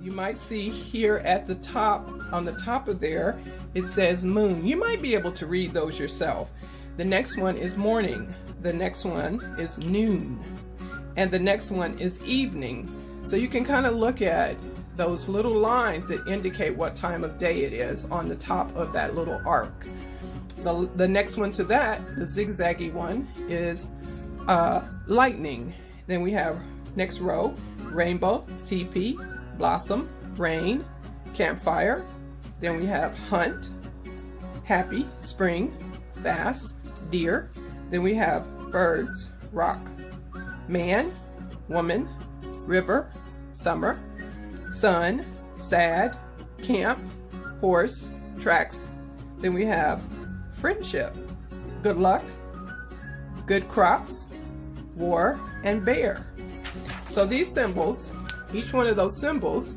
you might see here at the top, on the top of there, it says moon. You might be able to read those yourself. The next one is morning. The next one is noon. And the next one is evening. So you can kind of look at those little lines that indicate what time of day it is on the top of that little arc. The next one to that, the zigzaggy one, is lightning. Then we have next row, rainbow, teepee, blossom, rain, campfire. Then we have hunt, happy, spring, fast, deer. Then we have birds, rock, man, woman, river, summer, sun, sad, camp, horse, tracks. Then we have friendship, good luck, good crops, war, and bear. So these symbols, each one of those symbols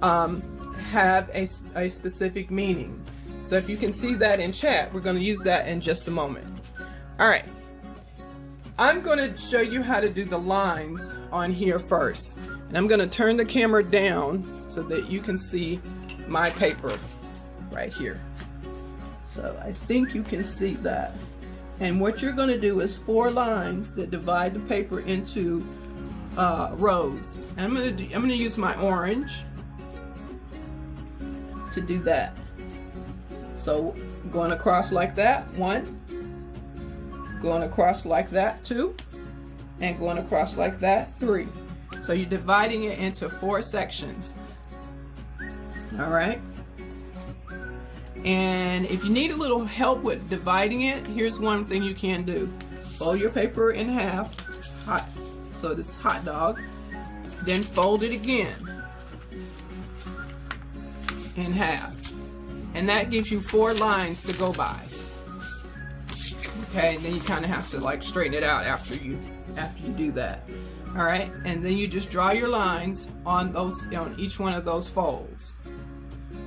have a specific meaning. So if you can see that in chat, we're going to use that in just a moment. All right, I'm going to show you how to do the lines on here first. And I'm going to turn the camera down so that you can see my paper right here. So I think you can see that. And what you're going to do is 4 lines that divide the paper into rows. And I'm going to use my orange to do that. So going across like that, 1, going across like that, 2, and going across like that, 3. So you're dividing it into 4 sections. All right. And if you need a little help with dividing it, here's one thing you can do. Fold your paper in half, so it's hot dog. Then fold it again in half. And that gives you 4 lines to go by. Okay, and then you kind of have to like straighten it out after you do that. All right, and then you just draw your lines on those, on each one of those folds.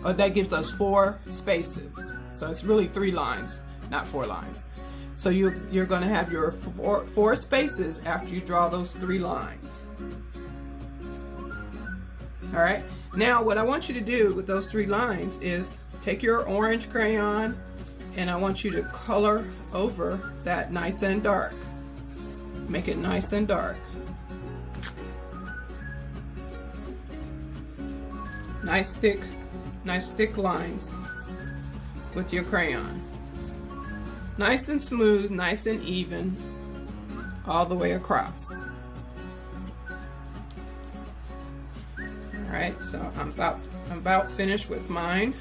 That gives us 4 spaces. So it's really 3 lines, not 4 lines. So you're going to have your 4 spaces after you draw those 3 lines. All right. Now what I want you to do with those 3 lines is take your orange crayon, and I want you to color over that nice and dark. Make it nice and dark. Nice thick lines with your crayon. Nice and smooth, nice and even, all the way across. All right, so I'm about finished with mine.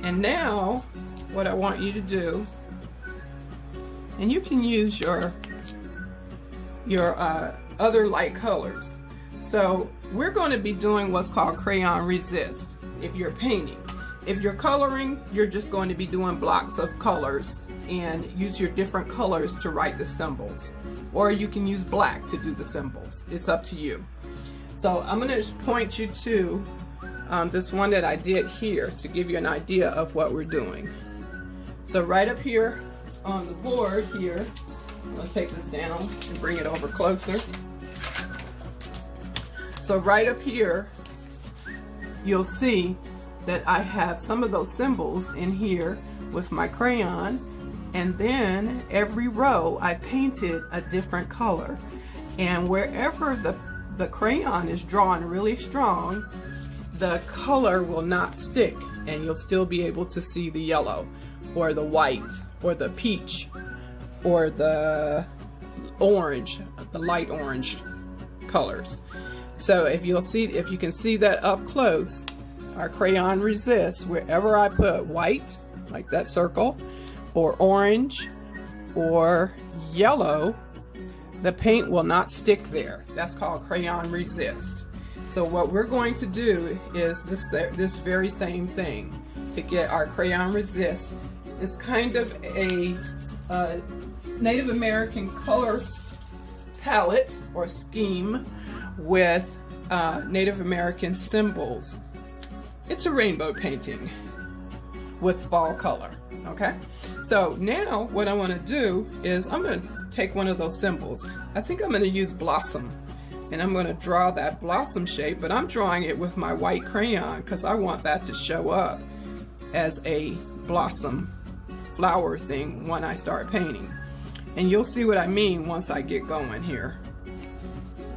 And now, what I want you to do, and you can use your other light colors. So we're going to be doing what's called crayon resist if you're painting. If you're coloring, you're just going to be doing blocks of colors and use your different colors to write the symbols. Or you can use black to do the symbols. It's up to you. So I'm going to just point you to this one that I did here to give you an idea of what we're doing. So right up here on the board here, I'm going to take this down and bring it over closer. So right up here, you'll see that I have some of those symbols in here with my crayon, and then every row I painted a different color. And wherever the crayon is drawn really strong, the color will not stick, and you'll still be able to see the yellow or the white or the peach or the orange, the light orange colors. So if you can see that up close, our crayon resists wherever I put white, like that circle, or orange, or yellow, the paint will not stick there. That's called crayon resist. So what we're going to do is this very same thing to get our crayon resist. It's kind of a Native American color palette or scheme with Native American symbols. It's a rainbow painting with fall color, okay? So now what I want to do is I'm going to take one of those symbols. I think I'm going to use blossom. and I'm going to draw that blossom shape, but I'm drawing it with my white crayon because I want that to show up as a blossom flower thing when I start painting. And you'll see what I mean once I get going here.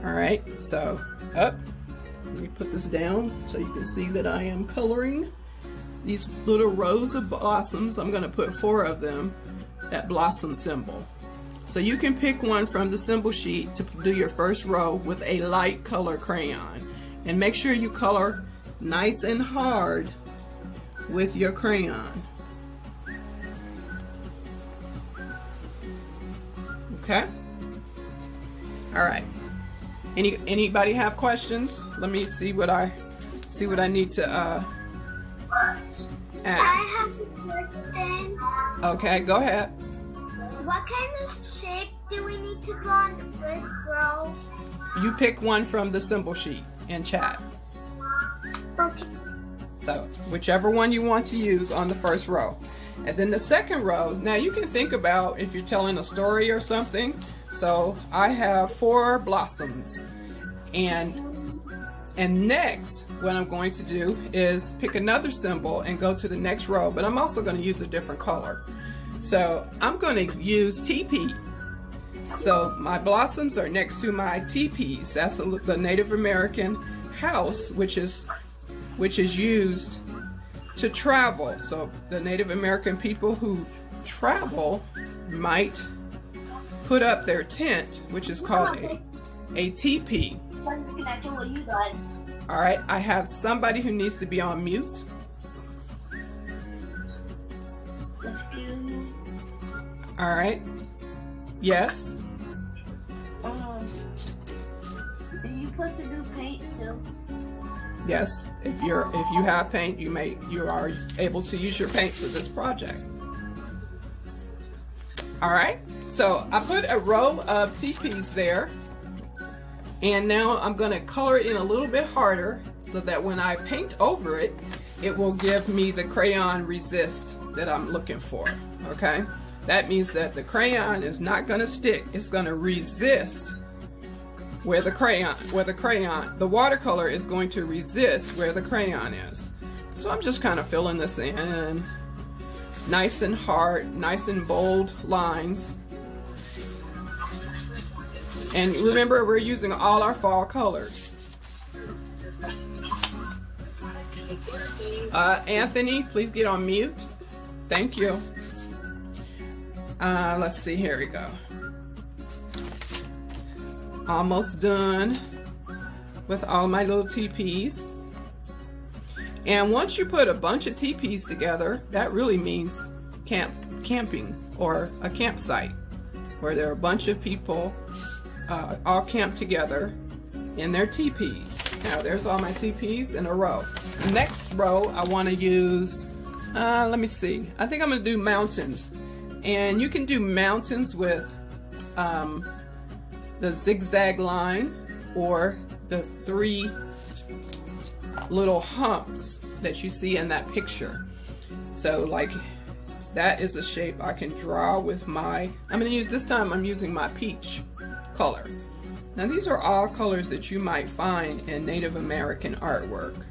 Alright, so let me put this down so you can see that I am coloring these little rows of blossoms. I'm going to put 4 of them, that blossom symbol. So you can pick one from the symbol sheet to do your first row with a light color crayon. And make sure you color nice and hard with your crayon. Okay? Alright. Anybody have questions? Let me see what I need to ask. I have a question. Okay, go ahead. What kind of shape do we need to draw in the first row? You pick one from the symbol sheet in chat. Okay. So whichever one you want to use on the first row. And then the second row, now you can think about if you're telling a story or something. So I have 4 blossoms, and next what I'm going to do is pick another symbol and go to the next row, but I'm also going to use a different color. So I'm going to use teepee. So my blossoms are next to my teepees. That's the Native American house, which is used to travel. So the Native American people who travel might put up their tent, which is called a teepee. All right, I have somebody who needs to be on mute. All right. Yes. Are you supposed to do paint too? Yes. If you have paint, you are able to use your paint for this project. All right. So I put a row of teepees there, and now I'm going to color it in a little bit harder so that when I paint over it, it will give me the crayon resist that I'm looking for. Okay. That means that the crayon is not going to stick. It's going to resist where the watercolor is going to resist where the crayon is. So I'm just kind of filling this in. Nice and hard, nice and bold lines. And remember, we're using all our fall colors. Anthony, please get on mute. Thank you. Let's see, here we go. Almost done with all my little teepees. And once you put a bunch of teepees together, that really means camping or a campsite where there are a bunch of people all camped together in their teepees. Now there's all my teepees in a row. The next row I want to use, let me see, I think I'm going to do mountains. And you can do mountains with the zigzag line or the 3 little humps that you see in that picture. So like that is a shape I can draw with my, I'm going to use, this time I'm using my peach color. Now these are all colors that you might find in Native American artwork.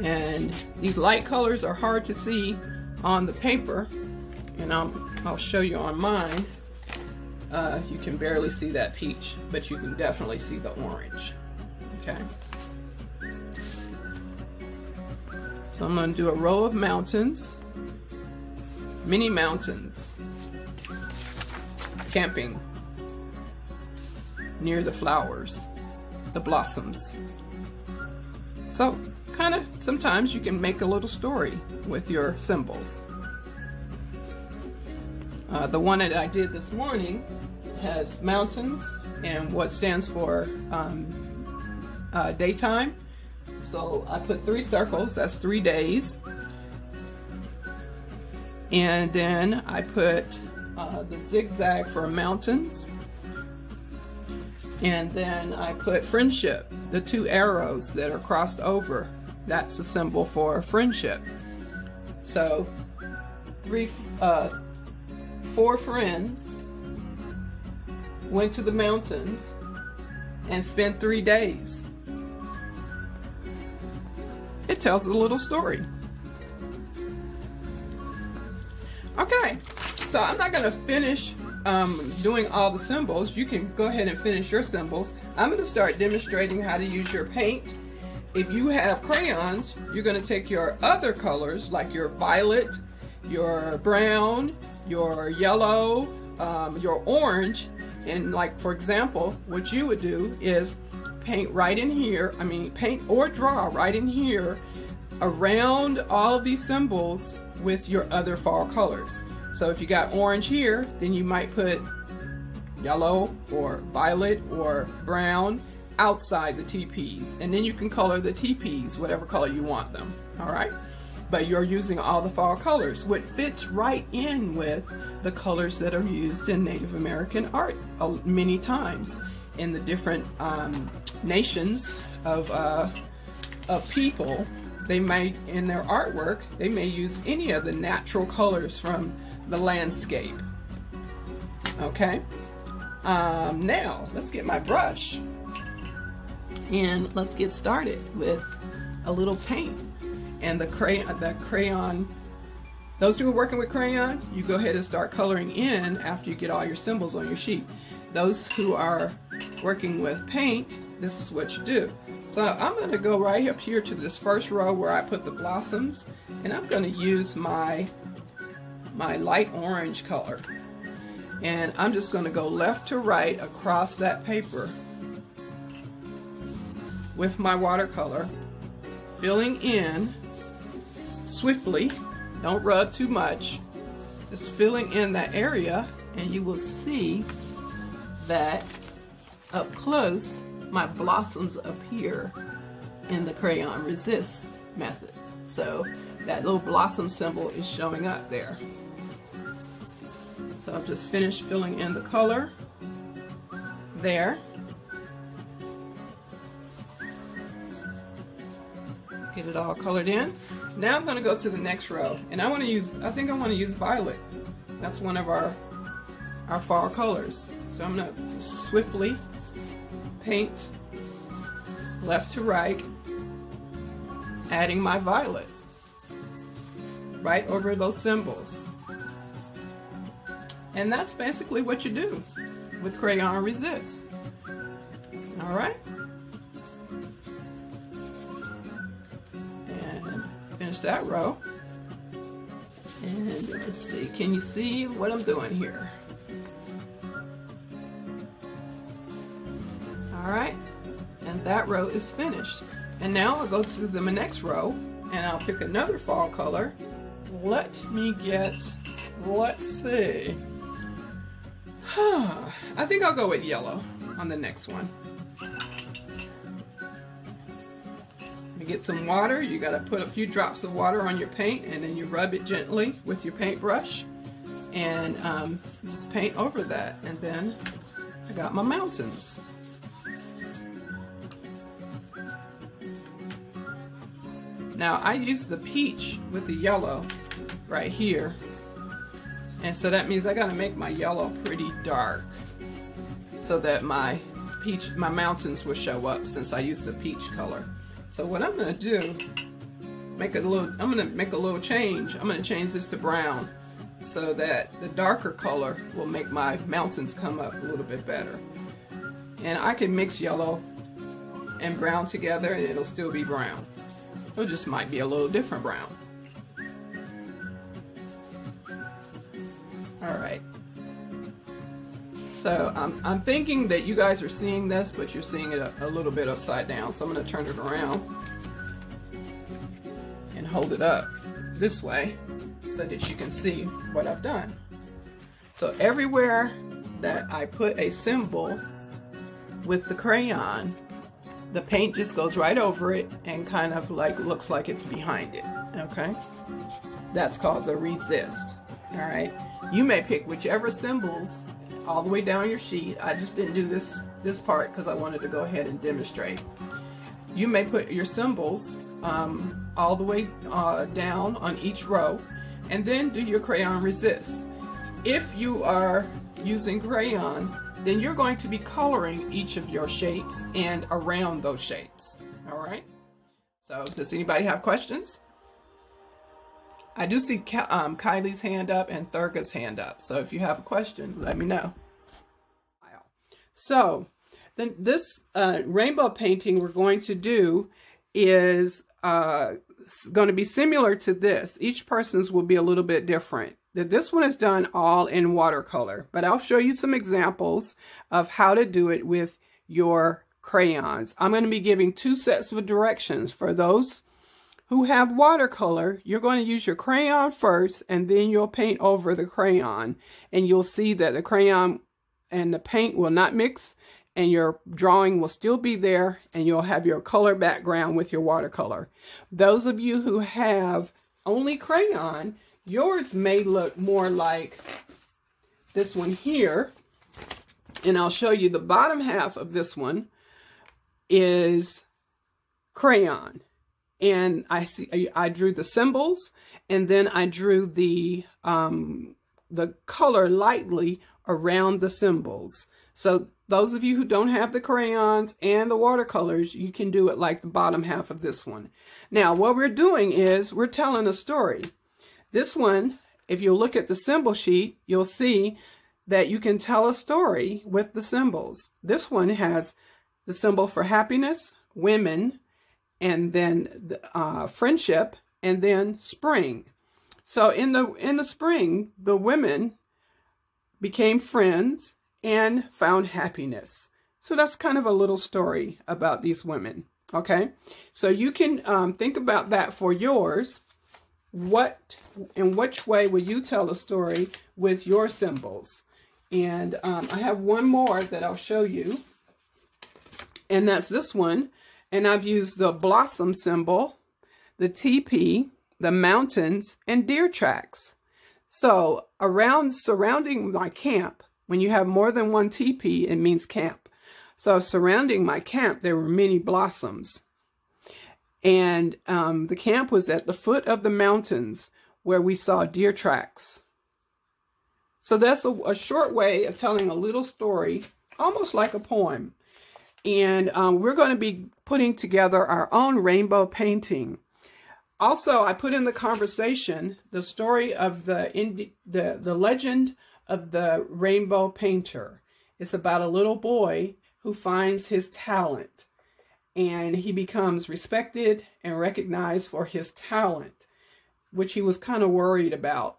And these light colors are hard to see on the paper, and I'll show you on mine. You can barely see that peach, but you can definitely see the orange. Okay. So I'm going to do a row of mountains, mini mountains, camping near the flowers, the blossoms. So kind of sometimes you can make a little story with your symbols. The one that I did this morning has mountains and what stands for daytime. So I put 3 circles, that's 3 days. And then I put the zigzag for mountains. And then I put friendship, the 2 arrows that are crossed over. That's a symbol for friendship. So 4 friends went to the mountains and spent 3 days. It tells a little story. Okay, so I'm not going to finish doing all the symbols. You can go ahead and finish your symbols. I'm going to start demonstrating how to use your paint. If you have crayons, you're going to take your other colors like your violet, your brown, your yellow, your orange, and like for example, what you would do is paint right in here, paint or draw right in here around all of these symbols with your other fall colors. So if you got orange here, then you might put yellow or violet or brown outside the TPs, and then you can color the TPs whatever color you want them. All right, but you're using all the fall colors, which fits right in with the colors that are used in Native American art many times in the different nations of people. They may, in their artwork, they may use any of the natural colors from the landscape. Okay, now let's get my brush and let's get started with a little paint and the crayon. Those who are working with crayon, you go ahead and start coloring in after you get all your symbols on your sheet. Those who are working with paint, this is what you do. So I'm going to go right up here to this first row where I put the blossoms, and I'm going to use my light orange color, and I'm just going to go left to right across that paper with my watercolor, filling in swiftly. Don't rub too much, just filling in that area, and you will see that up close my blossoms appear in the crayon resist method. So that little blossom symbol is showing up there. So I've just finished filling in the color there. Get it all colored in. Now I'm going to go to the next row, and I think I want to use violet. That's one of our fall colors. So I'm going to swiftly paint left to right, adding my violet right over those symbols. And that's basically what you do with crayon resist. All right. And finish that row. And let's see, can you see what I'm doing here? All right, and that row is finished. And now I'll go to the next row and I'll pick another fall color. Let's see. I think I'll go with yellow on the next one. You get some water. You got to put a few drops of water on your paint, and then you rub it gently with your paintbrush, and just paint over that. And then I got my mountains. Now I use the peach with the yellow right here, and so that means I got to make my yellow pretty dark so that my mountains will show up, since I used the peach color. So what I'm going to do, I'm going to make a little change. I'm going to change this to brown so that the darker color will make my mountains come up a little bit better. And I can mix yellow and brown together and it'll still be brown. It just might be a little different brown. Alright. So I'm thinking that you guys are seeing this, but you're seeing it a little bit upside down. So I'm going to turn it around and hold it up this way so that you can see what I've done. So everywhere that I put a symbol with the crayon, the paint just goes right over it and kind of like looks like it's behind it. Okay? That's called the resist. Alright? You may pick whichever symbols all the way down your sheet. I just didn't do this part because I wanted to go ahead and demonstrate. You may put your symbols all the way down on each row, and then do your crayon resist. If you are using crayons then you're going to be coloring each of your shapes and around those shapes. All right? So does anybody have questions? I do see Kylie's hand up and Thurga's hand up. So if you have a question, let me know. So then this rainbow painting we're going to do is going to be similar to this. Each person's will be a little bit different. This one is done all in watercolor, but I'll show you some examples of how to do it with your crayons. I'm going to be giving 2 sets of directions. For those who have watercolor, you're going to use your crayon first, and then you'll paint over the crayon, and you'll see that the crayon and the paint will not mix, and your drawing will still be there, and you'll have your color background with your watercolor. Those of you who have only crayon, yours may look more like this one here, and I'll show you the bottom half of this one is crayon. And I drew the symbols, and then I drew the color lightly around the symbols. So those of you who don't have the crayons and the watercolors, you can do it like the bottom half of this one. Now, what we're doing is we're telling a story. This one, if you look at the symbol sheet, you'll see that you can tell a story with the symbols. This one has the symbol for happiness, women, and then friendship, and then spring. So in the spring, the women became friends and found happiness. So that's kind of a little story about these women. Okay, so you can think about that for yours. What and which way will you tell a story with your symbols? And I have one more that I'll show you, and that's this one. And I've used the blossom symbol, the teepee, the mountains, and deer tracks. So surrounding my camp, when you have more than one teepee, it means camp. So surrounding my camp, there were many blossoms. And the camp was at the foot of the mountains where we saw deer tracks. So that's a short way of telling a little story, almost like a poem. And we're going to be putting together our own rainbow painting. Also, I put in the conversation the story of the legend of the rainbow painter. It's about a little boy who finds his talent, and he becomes respected and recognized for his talent, which he was kind of worried about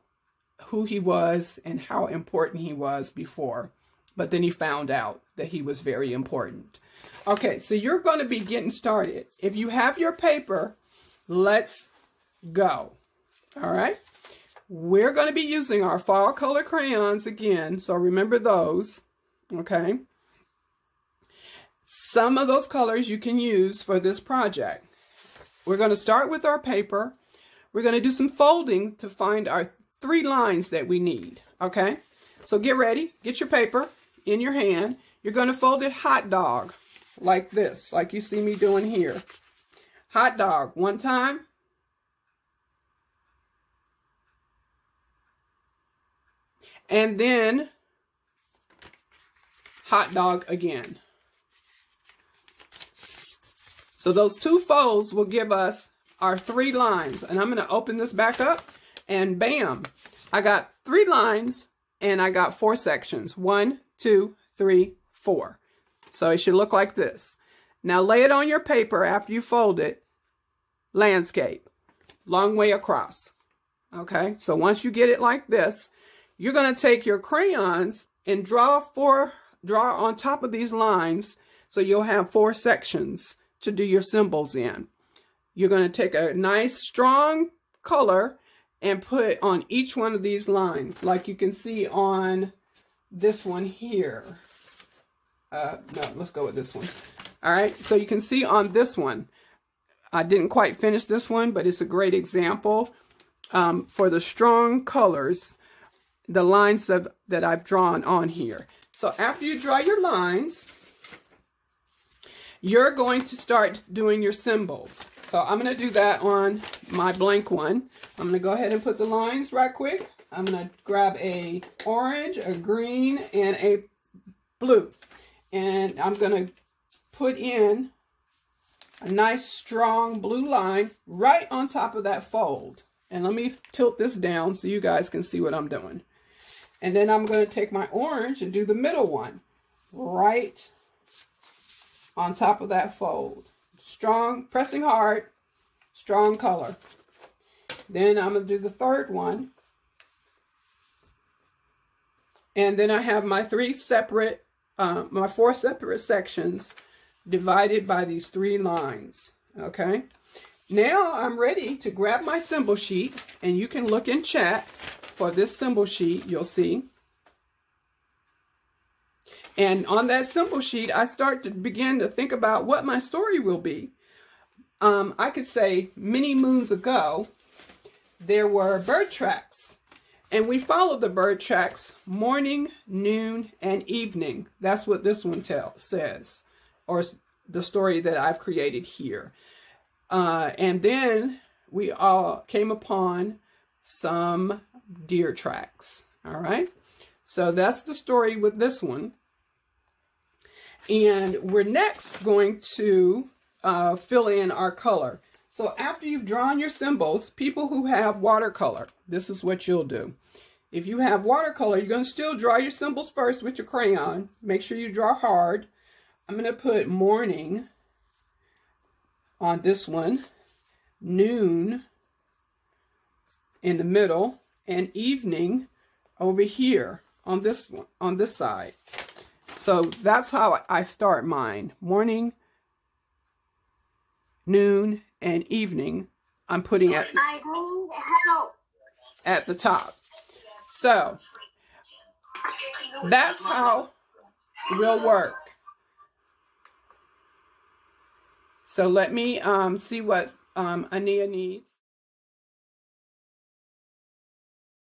who he was and how important he was before. But then he found out that he was very important. Okay, so you're going to be getting started. If you have your paper, let's go. All right. We're going to be using our fall color crayons again, so remember those. Okay. Some of those colors you can use for this project. We're going to start with our paper. We're going to do some folding to find our 3 lines that we need. Okay. So get ready. Get your paper in your hand. You're going to fold it hot dog like this, like you see me doing here. Hot dog one time. And then hot dog again. So those 2 folds will give us our 3 lines. And I'm going to open this back up, and bam, I got 3 lines and I got 4 sections. 1, 2, 3, 4. So it should look like this. Now lay it on your paper after you fold it. Landscape. Long way across. Okay, so once you get it like this, you're going to take your crayons and draw on top of these lines, so you'll have 4 sections to do your symbols in. You're going to take a nice strong color and put on each one of these lines, like you can see on this one here. No, let's go with this one. All right, so you can see on this one, I didn't quite finish this one, but it's a great example for the strong colors, the lines that I've drawn on here. So after you draw your lines, you're going to start doing your symbols. So I'm going to do that on my blank one. I'm going to go ahead and put the lines right quick. I'm going to grab a orange, a green, and a blue. And I'm going to put in a nice strong blue line right on top of that fold. And let me tilt this down so you guys can see what I'm doing. And then I'm going to take my orange and do the middle one right on top of that fold. Strong, pressing hard, strong color. Then I'm going to do the third one. And then I have my my 4 separate sections divided by these 3 lines. Okay. Now I'm ready to grab my symbol sheet, and you can look in chat for this symbol sheet, you'll see. And on that symbol sheet, I start to begin to think about what my story will be. I could say many moons ago, there were bird tracks. And we followed the bird tracks morning, noon, and evening. That's what this one says, or the story that I've created here. And then we all came upon some deer tracks. All right. So that's the story with this one. And we're next going to fill in our color. So after you've drawn your symbols, people who have watercolor, this is what you'll do. If you have watercolor, you're going to still draw your symbols first with your crayon. Make sure you draw hard. I'm going to put morning on this one, noon in the middle, and evening over here on this one, on this side. So that's how I start mine. Morning, noon, and evening. I'm putting at the top. So that's how we'll work. So let me see what Ania needs.